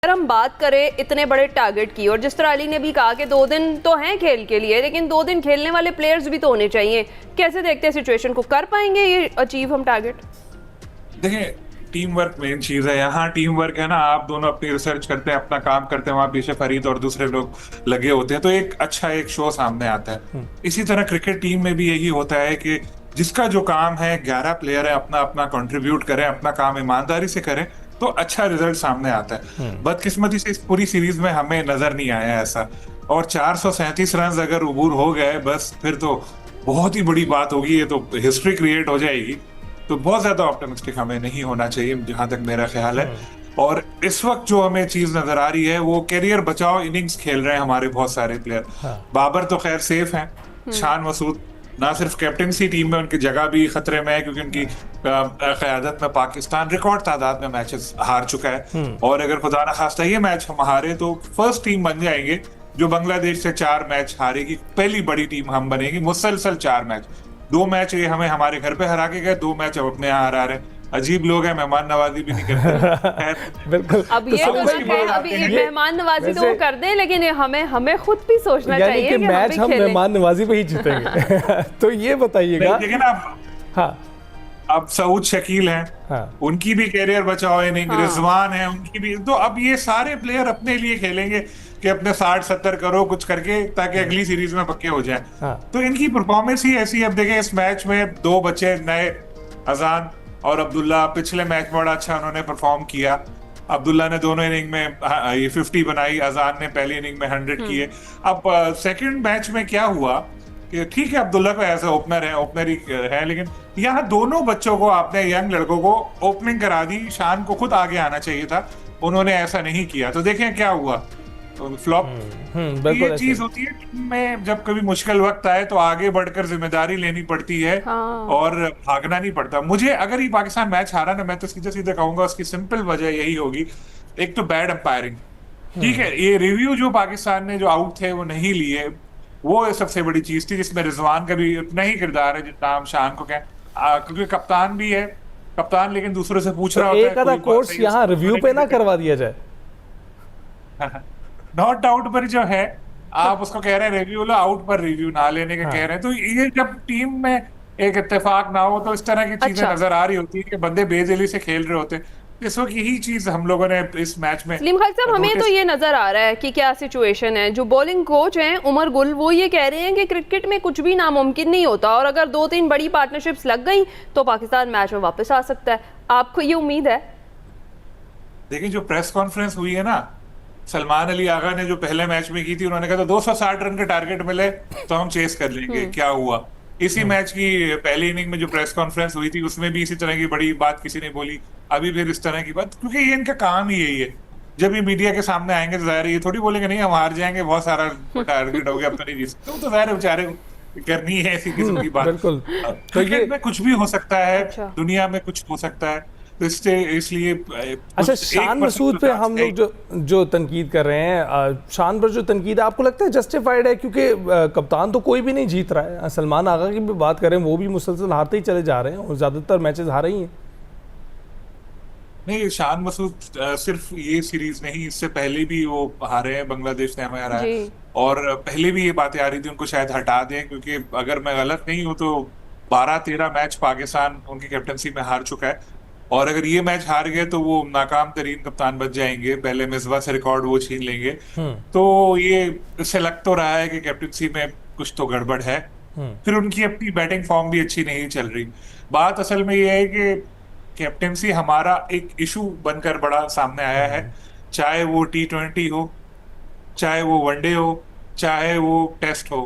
अगर हम बात करें इतने बड़े टारगेट की, और जिस तरह अली ने भी कहा कि 2 दिन तो हैं खेल के लिए, लेकिन 2 दिन खेलने वाले प्लेयर्स भी तो होने चाहिए। कैसे देखते हैं सिचुएशन को, कर पाएंगे ये अचीव हम टारगेट? देखिए, टीम वर्क मेन चीज है। यहाँ टीम वर्क है ना, आप दोनों अपनी रिसर्च करते हैं, अपना काम करते हैं, वहां पीछे फरीद और दूसरे लोग लगे होते हैं, तो एक अच्छा एक शो सामने आता है। इसी तरह क्रिकेट टीम में भी यही होता है कि जिसका जो काम है, 11 प्लेयर है, अपना अपना कंट्रीब्यूट करें, अपना काम ईमानदारी से करें, तो अच्छा रिजल्ट सामने आता है। बदकिस्मती से इस पूरी सीरीज में हमें नजर नहीं आया ऐसा, और 437 रन अगर अबूर हो गए बस, फिर तो बहुत ही बड़ी बात होगी, ये तो हिस्ट्री क्रिएट हो जाएगी। तो बहुत ज्यादा ऑप्टिमिस्टिक हमें नहीं होना चाहिए, जहां तक मेरा ख्याल है। और इस वक्त जो हमें चीज नजर आ रही है, वो कैरियर बचाओ इनिंग्स खेल रहे हैं हमारे बहुत सारे प्लेयर। बाबर तो खैर सेफ हैं, शान मसूद ना सिर्फ कैप्टनसी टीम में, उनकी जगह भी खतरे में है, क्योंकि उनकी क़यादत में पाकिस्तान रिकॉर्ड तादाद में मैचेस हार चुका है। और अगर खुदा न खास्ता ये मैच हम हारे तो फर्स्ट टीम बन जाएंगे जो बांग्लादेश से 4 मैच हारेगी। पहली बड़ी टीम हम बनेगी, मुसलसल 4 मैच। 2 मैच ये हमें हमारे घर पे हरा के गए, 2 मैच अब अपने यहाँ हरा रहे। अजीब लोग हैं, मेहमान नवाजी भी नहीं करते। बिल्कुल। अब ये तो अभी मेहमान नवाजी तो वो कर दें, लेकिन हमें खुद भी सोचना चाहिए कि मैच हम मेहमान नवाजी पे ही जीतेंगे। तो ये बताइएगा, देखिए ना, हाँ, अब सऊद शकील हैं, हाँ, उनकी भी कैरियर बचाओ इनिंग, रिजवान है उनकी भी। तो अब ये सारे प्लेयर अपने लिए खेलेंगे कि अपने 60-70 करो कुछ करके, ताकि अगली सीरीज में पक्के हो जाए। हाँ। तो इनकी परफॉर्मेंस ही ऐसी है। अब देखें, इस मैच में 2 बच्चे नए, अजान और अब्दुल्ला, पिछले मैच में बड़ा अच्छा उन्होंने परफॉर्म किया। अब्दुल्ला ने दोनों इनिंग में ये 50 बनाई, अजान ने पहली इनिंग में 100 किए। अब सेकंड मैच में क्या हुआ कि ठीक है, अब्दुल्ला को एज ओपनर ही है, लेकिन यहाँ दोनों बच्चों को, आपने यंग लड़कों को ओपनिंग करा दी। शान को खुद आगे आना चाहिए था, उन्होंने ऐसा नहीं किया। तो देखें क्या हुआ, फ्लॉप। ये चीज होती है टीम में, जब कभी मुश्किल वक्त आए तो आगे बढ़कर जिम्मेदारी लेनी पड़ती है। और भागना नहीं पड़ता। मुझे अगर ये पाकिस्तान मैच हारा ना, मैं तो सीधे सीधे कहूंगा उसकी सिंपल वजह यही होगी, एक तो बैड अंपायरिंग। ठीक है, ये रिव्यू जो पाकिस्तान ने जो आउट थे वो नहीं लिए, वो सबसे बड़ी चीज थी, जिसमें रिजवान का भी उतना ही किरदार है जितना हम शान को कहें, क्योंकि कप्तान भी है कप्तान, लेकिन दूसरों से पूछ रहा होता है। एक आधा कोर्स यहाँ रिव्यू पे ना करवा दिया जाए। नॉट आउट पर जो है, आप उसको कह रहे हैं रिव्यू लो, आउट पर रिव्यू ना लेने के कह रहे हैं। तो ये जब टीम में एक इत्तेफाक ना हो तो इस तरह की चीजें नजर आ रही होती है कि बंदे बेदिली से खेल रहे होते हैं। इस वक्त यही चीज हम लोगों ने इस मैच में। सलीम खालिद साहब, हमें तो ये नजर आ रहा है कि क्या सिचुएशन है। जो बॉलिंग कोच हैं उमर गुल, वो ये कह रहे हैं कि क्रिकेट में कुछ भी नामुमकिन नहीं होता, और अगर 2-3 बड़ी पार्टनरशिप्स लग गई तो पाकिस्तान मैच में वापस आ सकता है। आपको ये उम्मीद है? देखिए, जो प्रेस कॉन्फ्रेंस हुई है ना, सलमान अली आगा ने जो पहले मैच में की थी, उन्होंने कहा था 260 रन का टारगेट मिले तो हम चेस कर लेंगे। क्या हुआ? इसी मैच की पहली इनिंग में जो प्रेस कॉन्फ्रेंस हुई थी, उसमें भी इसी तरह की बड़ी बात किसी ने बोली। अभी फिर इस तरह की बात, क्योंकि ये इनका काम ही यही है। जब ये मीडिया के सामने आएंगे तो जाहिर है ये थोड़ी बोलेंगे नहीं हम हार जाएंगे, बहुत सारा टारगेट हो गया, अब तो नहीं जीत सकते। तो जाहिर है बेचारे करनी है ऐसी किस्म की बात। बिल्कुल। तो ये में कुछ भी हो सकता है, दुनिया में कुछ हो सकता है। तो इसलिए अच्छा, शान मसूद पे हम लोग जो तनकीद कर रहे हैं, शान पर जो तनकीद है, आपको लगता है जस्टिफाइड है? क्योंकि कप्तान तो कोई भी नहीं जीत रहा है। सलमान आगा की भी बात करें, वो भी मुसलसल हारते ही चले जा रहे हैं, और ज्यादातर मैचेस हारे ही हैं। नहीं, शान मसूद सिर्फ ये सीरीज नहीं, इससे पहले भी वो हारे हैं, बांग्लादेश ने हमें हराया, और पहले भी ये बातें आ रही थी उनको शायद हटा दें, क्योंकि अगर मैं गलत नहीं हूं तो 12-13 मैच पाकिस्तान उनकी कैप्टनसी में हार चुका है। और अगर ये मैच हार गए तो वो नाकाम तरीन कप्तान बच जाएंगे, पहले मिसबा से रिकॉर्ड वो छीन लेंगे। तो ये इससे लग तो रहा है कि कैप्टनसी में कुछ तो गड़बड़ है। फिर उनकी अपनी बैटिंग फॉर्म भी अच्छी नहीं चल रही। बात असल में ये है कि कैप्टनसी हमारा एक इशू बनकर बड़ा सामने आया है, चाहे वो T20 हो, चाहे वो वनडे हो, चाहे वो टेस्ट हो।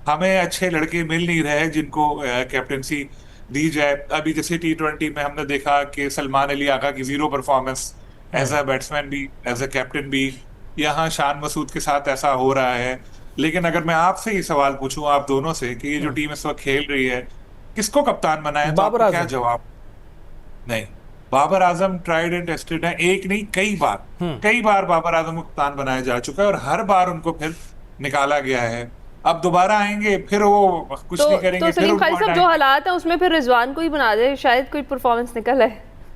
हमें अच्छे लड़के मिल नहीं रहे जिनको कैप्टनसी दी जाए। अभी जैसे T20 में हमने देखा कि सलमान अली आगा की 0 परफॉर्मेंस, एज अ बैट्समैन भी, एज अ कैप्टन भी। यहाँ शान मसूद के साथ ऐसा हो रहा है। लेकिन अगर मैं आपसे ही सवाल पूछूं, आप दोनों से, कि ये जो टीम इस वक्त खेल रही है, किसको कप्तान बनाया, तो आपको क्या जवाब? नहीं, Babar Azam tried and tested है, एक नहीं कई बार बाबर आजम को कप्तान बनाया जा चुका है, और हर बार उनको फिर निकाला गया है। अब दोबारा आएंगे फिर वो कुछ नहीं करेंगे। तो सलीम खालिद साहब, जो हालात है उसमें फिर रिजवान को ही बना दे, शायद कोई परफॉर्मेंस निकल है।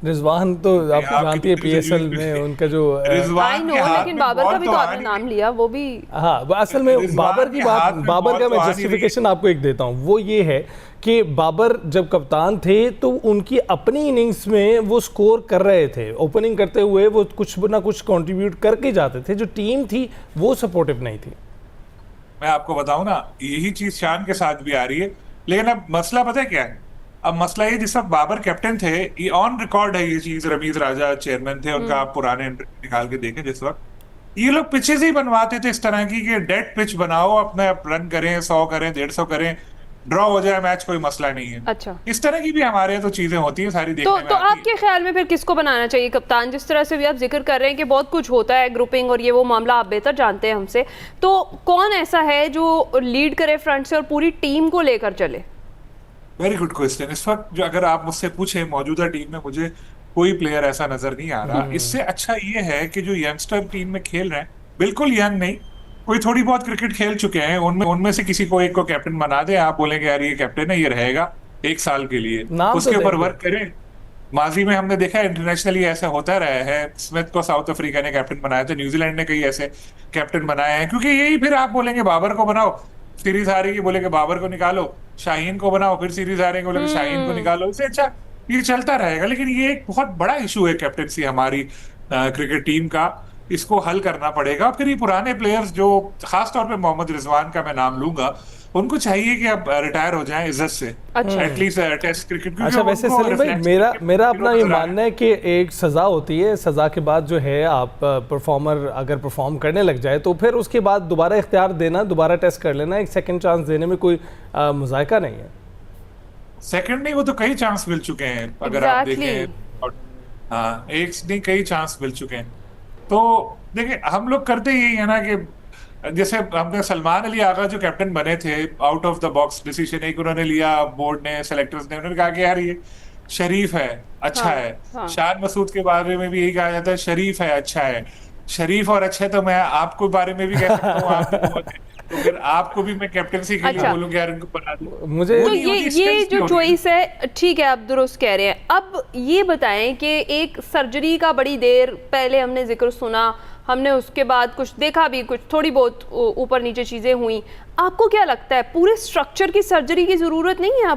रिजवान तो आप आप जानती है कितनी PSL जरूरी में है। उनका जो रिजवान आई नो, के हाथ लेकिन में बाबर का बॉल भी तो तो आ आपने नहीं नाम रही। लिया, वो भी हाँ असल में रिजवान बाबर की के बात, हाथ में बाबर बॉल का तो मैं आ नहीं जस्टिफिकेशन आपको एक देता हूँ, वो ये है कि बाबर जब कप्तान थे तो उनकी अपनी इनिंग्स में वो स्कोर कर रहे थे, ओपनिंग करते हुए वो कुछ ना कुछ कंट्रीब्यूट करके जाते थे, जो टीम थी वो सपोर्टिव नहीं थी। मैं आपको बताऊं ना, यही चीज शान के साथ भी आ रही है, लेकिन अब मसला पता है क्या है? अब मसला ये, जिस वक्त बाबर कैप्टन थे, ये ऑन रिकॉर्ड है ये चीज, रमीज राजा चेयरमैन थे उनका, आप पुराने इंटरव्यू निकाल के देखें, जिस वक्त ये लोग पिचेस ही बनवाते थे इस तरह की कि डेड पिच बनाओ, अपने रन करें, 100 करें, 150 करें, ड्रॉ हो जाए मैच, कोई मसला नहीं है। अच्छा, इस तरह की भी हमारे यहाँ तो चीजें होती हैं, सारी देखने में तो आती हैं। आपके ख्याल में फिर किसको बनाना चाहिए कप्तान? जिस तरह से भी आप जिक्र कर रहे हैं कि बहुत कुछ होता है, ग्रुपिंग और ये वो मामला आप बेहतर जानते हैं हमसे, तो कौन ऐसा है जो लीड करे फ्रंट से और पूरी टीम को लेकर चले? Very good question. इस वक्त जो अगर आप मुझसे पूछे, मौजूदा टीम में मुझे कोई प्लेयर ऐसा नजर नहीं आ रहा। इससे अच्छा ये है कि जो यंगस्टर टीम में खेल रहे हैं, बिल्कुल यंग नहीं, कोई थोड़ी बहुत क्रिकेट खेल चुके हैं, उनमें उनमें से किसी को एक को कैप्टन बना दे। आप बोलेंगे यार ये कैप्टन है, ये रहेगा 1 साल के लिए, नाम उसके तो ऊपर देखो। वर्क करें। माजी में हमने देखा है इंटरनेशनली ऐसा होता रहा है। स्मिथ को साउथ अफ्रीका ने कैप्टन बनाया था, न्यूजीलैंड ने कई ऐसे कैप्टन बनाए हैं, क्योंकि यही फिर आप बोलेंगे बाबर को बनाओ, सीरीज हारेगी, बोलेंगे बाबर को निकालो, शाहीन को बनाओ, फिर सीरीज हारेंगे, बोलेंगे शाहीन को निकालो। इससे अच्छा ये चलता रहेगा। लेकिन ये एक बहुत बड़ा इशू है कैप्टनसी हमारी क्रिकेट टीम का, इसको हल करना पड़ेगा। फिर ये पुराने प्लेयर्स जो, खासतौर पे मोहम्मद रिजवान का मैं नाम लूंगा, उनको चाहिए कि अब रिटायर हो जाएं इज्जत से, अच्छा। At least test cricket. अच्छा, वैसे सलीम भाई मेरा अपना ये मानना है कि एक सज़ा होती है, सज़ा के बाद जो है आप परफॉर्मर अगर परफॉर्म करने लग जाए तो फिर उसके बाद दोबारा इख्तियार देना, दोबारा टेस्ट कर लेना, एक सेकंड चांस देने में कोई मुज़ायका नहीं है। सेकंड नहीं, वो तो कई चांस मिल चुके हैं अगर आप देखें। हाँ, एक नहीं कई चांस मिल चुके हैं। तो देखिए हम लोग करते यही है ना कि जैसे हमने सलमान अली आगा जो कैप्टन बने थे, out of the box decision एक उन्होंने लिया, बोर्ड ने, सेलेक्टर्स ने, उन्होंने कहा कि यार ये शरीफ है, अच्छा हाँ, है। हाँ। शान मसूद के बारे में भी यही कहा जाता है, शरीफ है, अच्छा है। शरीफ और अच्छे तो मैं आपको बारे में भी कह सकता हूँ, आप भी बहुत है। तो फिर आपको भी सर्जरी के लिए अच्छा। बोलूंगा यार इनको बना दो। मुझे तो ये जो चॉइस है, ठीक है, आप दुरुस्त कह रहे हैं। अब ये बताएं कि एक सर्जरी का बड़ी देर पहले हमने जिक्र सुना, हमने उसके बाद कुछ देखा भी, कुछ थोड़ी बहुत ऊपर नीचे चीजें हुई। आपको क्या लगता है पूरे स्ट्रक्चर की सर्जरी की जरूरत नहीं है?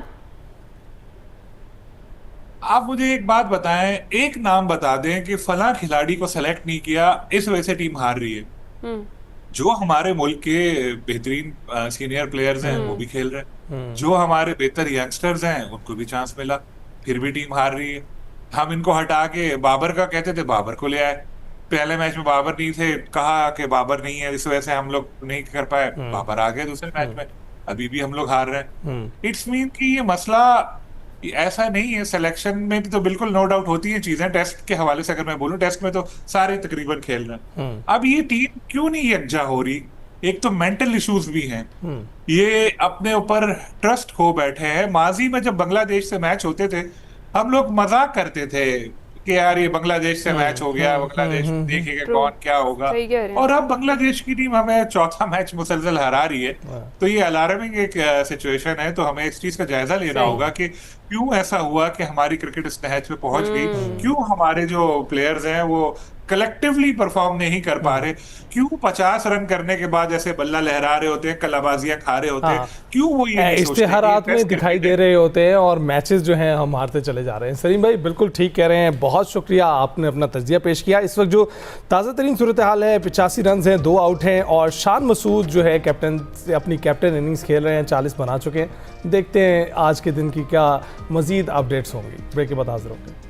आप मुझे एक बात बताएं, एक नाम बता दें कि फला खिलाड़ी को सेलेक्ट नहीं किया, इस वजह से टीम हार रही है। जो हमारे मुल्क के बेहतरीन सीनियर प्लेयर्स हैं वो भी खेल रहे हैं, जो हमारे बेहतर यंगस्टर्स हैं उनको भी चांस मिला, फिर भी टीम हार रही है। हम इनको हटा के बाबर का कहते थे, बाबर को ले आए। पहले मैच में बाबर नहीं थे, कहा कि बाबर नहीं है, इस वजह से हम लोग नहीं कर पाए, बाबर आ गए दूसरे मैच में, अभी भी हम लोग हार रहे हैं। इट्स मीन कि ये मसला ऐसा नहीं है। सिलेक्शन में तो बिल्कुल नो डाउट होती है चीजें। टेस्ट के हवाले से अगर मैं बोलूं, टेस्ट में तो सारे तकरीबन खेल रहे हैं। अब ये टीम क्यों नहीं यकजा हो रही? एक तो मेंटल इश्यूज भी हैं, ये अपने ऊपर ट्रस्ट खो बैठे हैं। माजी में जब बांग्लादेश से मैच होते थे, हम लोग मजाक करते थे कि यार ये बांग्लादेश से मैच हो गया, बांग्लादेश देखेगा कौन क्या होगा। और अब बांग्लादेश की टीम हमें चौथा मैच मुसलसल हरा रही है। तो ये अलार्मिंग एक सिचुएशन है। तो हमें इस चीज का जायजा लेना होगा कि क्यों ऐसा हुआ कि हमारी क्रिकेट इस नहज पे पहुंच गई, क्यों हमारे जो प्लेयर्स हैं वो कलेक्टिवली परफॉर्म नहीं कर पा रहे, क्यों 50 रन करने के बाद ऐसे बल्ला लहरा रहे होते हैं, कलाबाजियां खा रहे होते हैं, क्यों वो ये इश्तिहारात में दिखाई दे रहे होते हैं और मैचेस जो हैं हम हारते चले जा रहे हैं। सलीम भाई बिल्कुल ठीक कह रहे हैं, बहुत शुक्रिया, आपने अपना तज्जिया पेश किया। इस वक्त जो ताज़ा तरीन सूरत हाल है, 85 रन हैं, 2 आउट हैं और शान मसूद जो है कैप्टन अपनी कैप्टन इनिंग्स खेल रहे हैं, 40 बना चुके हैं। देखते हैं आज के दिन की क्या मज़ीद अपडेट्स होंगी। ब्रेक के बाद हाजिर होंगे।